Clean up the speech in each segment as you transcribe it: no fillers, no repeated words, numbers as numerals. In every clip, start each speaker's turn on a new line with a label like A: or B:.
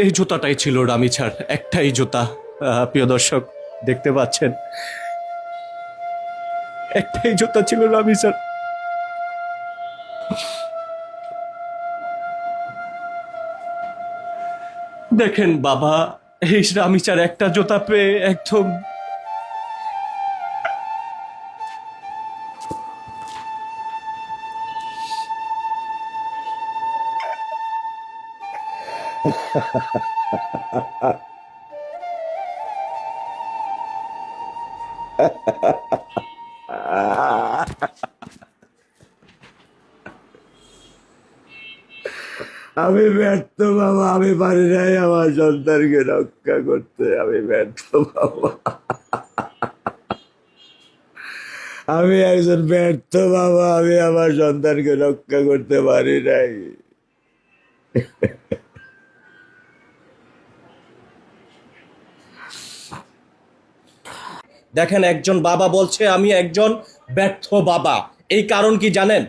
A: এই জুতাটাই ছিল রামিছার, একটাই জুতা। প্রিয় দর্শক দেখতে পাচ্ছেন, একটাই জুতা ছিল রামিছার। দেখেন বাবা, এই রামিছার একটা জুতা পেয়ে একদম
B: আমি ব্যর্থ বাবা, আমি পারি নাই আমার সন্তানকে রক্ষা করতে। আমি ব্যর্থ বাবা, আমি একজন ব্যর্থ বাবা, আমি আমার সন্তানকে রক্ষা করতে পারি নাই।
A: দেখেন, একজন বাবা বলছে আমি একজন ব্যর্থ বাবা। এই কারণ কি জানেন?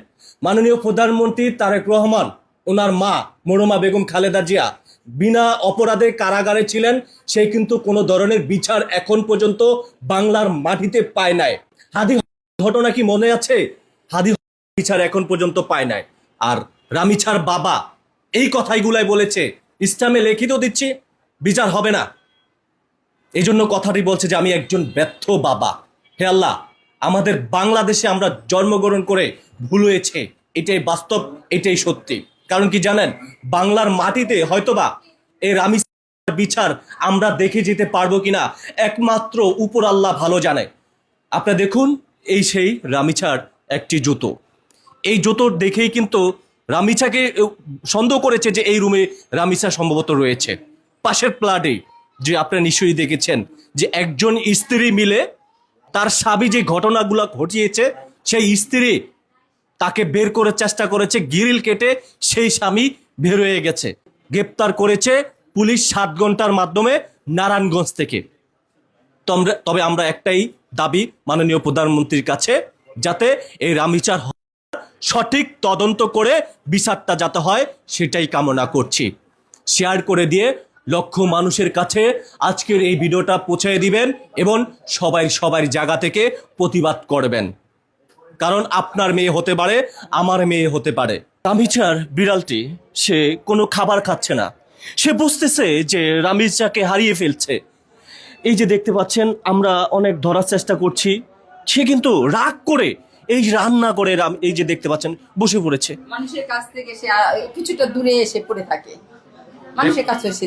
A: মাননীয় প্রধানমন্ত্রী তারেক রহমান, ওনার মা মরহুমা বেগম খালেদা জিয়া বিনা অপরাধে কারাগারে ছিলেন। সে কিন্তু কোনো ধরনের বিচার এখন পর্যন্ত বাংলার মাটিতে পায় নাই। হাদি ঘটনা কি মনে আছে? হাদি বিচার এখন পর্যন্ত পায় নাই। আর রামিছার বাবা এই কথাইগুলাই বলেছে, ইসলামে লিখিত দিচ্ছি বিচার হবে না। এই জন্য কথাটি বলছে যে আমি একজন ব্যর্থ বাবা। হে আল্লাহ, আমাদের বাংলাদেশে আমরা জন্মগ্রহণ করে ভুল হয়েছে, এটাই বাস্তব, এটাই সত্যি। কারণ কি জানেন, বাংলার মাটিতে হয়তোবা এই রামিসার বিচার আমরা দেখে যেতে পারবো কিনা একমাত্র উপর আল্লাহ ভালো জানে। আপনারা দেখুন, এই সেই রামিছার একটি জুতো। এই জুতো দেখেই কিন্তু রামিছাকে সন্দেহ করেছে যে এই রুমে রামিছা সম্ভবত রয়েছে। পাশের প্লাটে যে আপনারা নিশ্চয়ই দেখেছেন যে একজন স্ত্রী মিলে তার স্বামী যে ঘটনাগুলো ঘটিয়েছে, সেই স্ত্রী তাকে বের করার চেষ্টা করেছে, গ্রিল কেটে সেই স্বামী বের হয়ে গেছে। গ্রেপ্তার করেছে পুলিশ 7 ঘন্টার মাধ্যমে নারায়ণগঞ্জ থেকে। তবে আমরা একটাই দাবি মাননীয় প্রধানমন্ত্রীর কাছে, যাতে এই রামিচার সঠিক তদন্ত করে বিচারটা যাতে হয় সেটাই কামনা করছি। শেয়ার করে দিয়ে লক্ষ মানুষের কাছে আজকের এই ভিডিওটা পৌঁছে দিবেন এবং সবার জায়গা থেকে প্রতিবাদ করবেন। কারণ আপনার মেয়ে হতে পারে, আমার মেয়ে হতে পারে। রামিচার বিড়ালটি সে কোনো খাবার খাচ্ছে না। সে বুঝতেছে যে রামিচাকে হারিয়ে ফেলছে। এই যে দেখতে পাচ্ছেন, আমরা অনেক ধরার চেষ্টা করছি, সে কিন্তু রাগ করে এই রান্না করে এই যে দেখতে পাচ্ছেন বসে পড়েছে।
C: মানুষের কাছ থেকে সে কিছুটা দূরে এসে পড়ে থাকে, মানুষের কাছে এসে